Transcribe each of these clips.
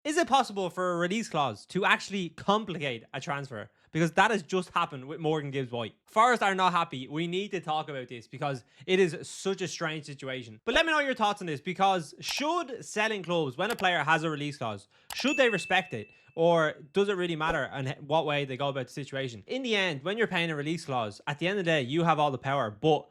Is it possible for a release clause to actually complicate a transfer? Because that has just happened with Morgan Gibbs-White. Forest are not happy. We need to talk about this because it is such a strange situation. But let me know your thoughts on this, because should selling clubs, when a player has a release clause, should they respect it? Or does it really matter and what way they go about the situation? In the end, when you're paying a release clause, at the end of the day, you have all the power. But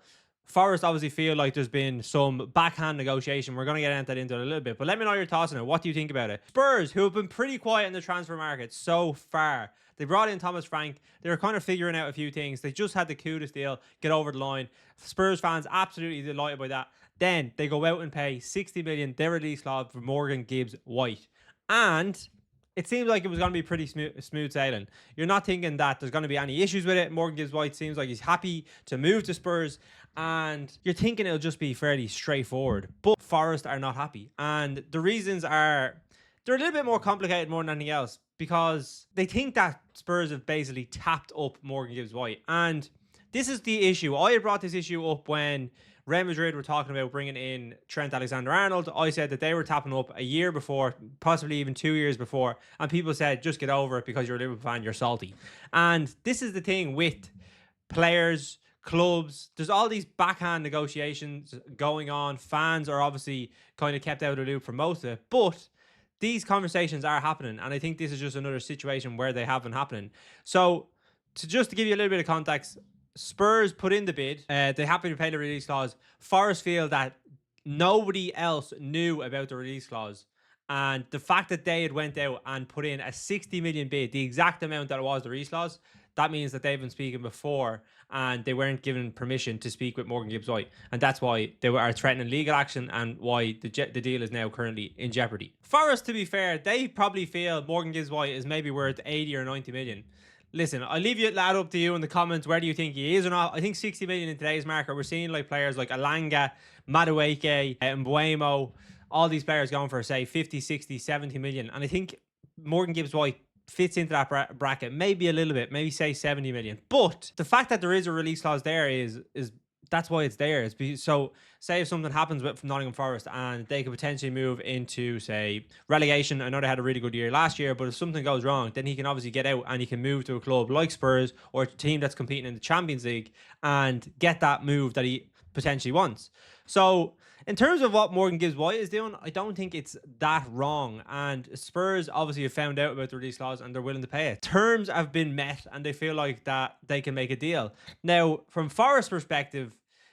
Forest obviously feel like there's been some backhand negotiation. We're going to get into it a little bit, but let me know your thoughts on it. What do you think about it? Spurs, who have been pretty quiet in the transfer market so far, they brought in Thomas Frank. They were kind of figuring out a few things. They just had the Kudus deal get over the line. Spurs fans absolutely delighted by that. Then they go out and pay 60 million, their release clause, for Morgan Gibbs-White. And it seems like it was going to be pretty smooth sailing. You're not thinking that there's going to be any issues with it. Morgan Gibbs-White seems like he's happy to move to Spurs, and you're thinking it'll just be fairly straightforward. But Forest are not happy, and the reasons are, they're a little bit more complicated more than anything else, because they think that Spurs have basically tapped up Morgan Gibbs-White, and this is the issue. I had brought this issue up when Real Madrid were talking about bringing in Trent Alexander-Arnold. I said that they were tapping up a year before, possibly even 2 years before, and people said, just get over it because you're a Liverpool fan, you're salty. And this is the thing with players, clubs. There's all these backhand negotiations going on. Fans are obviously kind of kept out of the loop for most of it, but these conversations are happening, and I think this is just another situation where they have been happening. So, just to give you a little bit of context, Spurs put in the bid. They happy to pay the release clause. Forest feel that nobody else knew about the release clause, and the fact that they had went out and put in a 60 million bid, the exact amount that it was the release clause, that means that they've been speaking before and they weren't given permission to speak with Morgan Gibbs-White, and that's why they are threatening legal action and why the deal is now currently in jeopardy. Forest, to be fair, they probably feel Morgan Gibbs-White is maybe worth 80 or 90 million. Listen, I'll leave it lad up to you in the comments. Where do you think he is or not? I think 60 million in today's market, we're seeing like players like Alanga, Madueke, Mbuemo, all these players going for, say, 50, 60, 70 million. And I think Morgan Gibbs-White fits into that bracket, maybe a little bit, maybe say 70 million. But the fact that there is a release clause there is that's why it's there. So say if something happens with Nottingham Forest and they could potentially move into, say, relegation. I know they had a really good year last year, but if something goes wrong, then he can obviously get out and he can move to a club like Spurs or a team that's competing in the Champions League and get that move that he potentially wants. So in terms of what Morgan Gibbs-White is doing, I don't think it's that wrong. And Spurs obviously have found out about the release clause and they're willing to pay it. Terms have been met and they feel like that they can make a deal. Now, from Forest's perspective,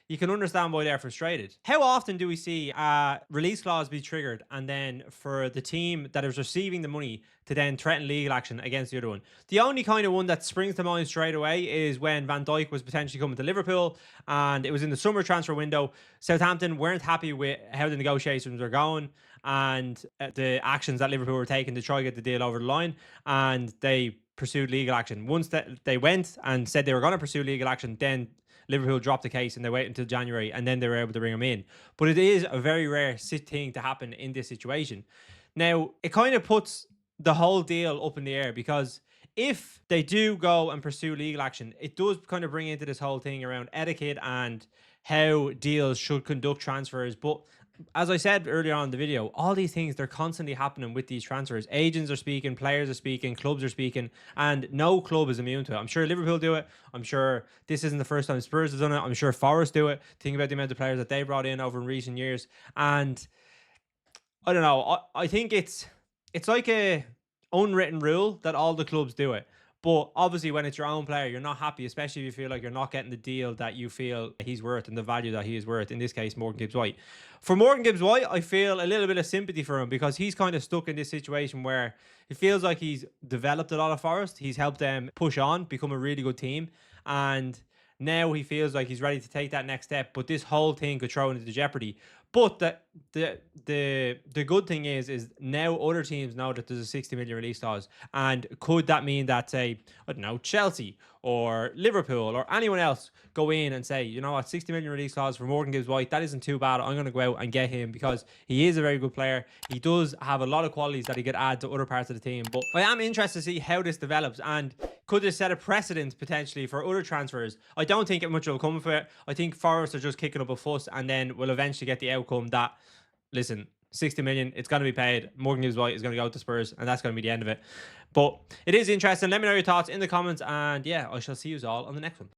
you can understand why they're frustrated. How often do we see a release clause be triggered and then for the team that is receiving the money to then threaten legal action against the other one? The only kind of one that springs to mind straight away is when Van Dijk was potentially coming to Liverpool, and it was in the summer transfer window. Southampton weren't happy with how the negotiations were going and the actions that Liverpool were taking to try to get the deal over the line, and they pursued legal action. Once that they went and said they were going to pursue legal action, then Liverpool dropped the case and they waited until January and then they were able to bring him in. But it is a very rare thing to happen in this situation. Now, it kind of puts the whole deal up in the air, because if they do go and pursue legal action, it does kind of bring into this whole thing around etiquette and how deals should conduct transfers. But as I said earlier on in the video, all these things, they're constantly happening with these transfers. Agents are speaking, players are speaking, clubs are speaking, and no club is immune to it. I'm sure Liverpool do it. I'm sure this isn't the first time Spurs has done it. I'm sure Forest do it. Think about the amount of players that they brought in over in recent years. And I don't know. I think it's like a unwritten rule that all the clubs do it. But obviously, when it's your own player, you're not happy, especially if you feel like you're not getting the deal that you feel he's worth and the value that he is worth. In this case, Morgan Gibbs-White. For Morgan Gibbs-White, I feel a little bit of sympathy for him, because he's kind of stuck in this situation where it feels like he's developed a lot of Forest. He's helped them push on, become a really good team. And now he feels like he's ready to take that next step. But this whole thing could throw into jeopardy. But the good thing is now other teams know that there's a 60 million release clause, and could that mean that, say, I don't know, Chelsea or Liverpool or anyone else go in and say, you know what, 60 million release clause for Morgan Gibbs-White, that isn't too bad. I'm going to go out and get him because he is a very good player. He does have a lot of qualities that he could add to other parts of the team. But I am interested to see how this develops, and could this set a precedent potentially for other transfers? I don't think much will come of it. I think Forest are just kicking up a fuss and then will eventually get the outcome that, listen, 60 million. It's going to be paid. Morgan Gibbs-White is going to go to Spurs, and that's going to be the end of it. But it is interesting. Let me know your thoughts in the comments, and yeah, I shall see you all on the next one.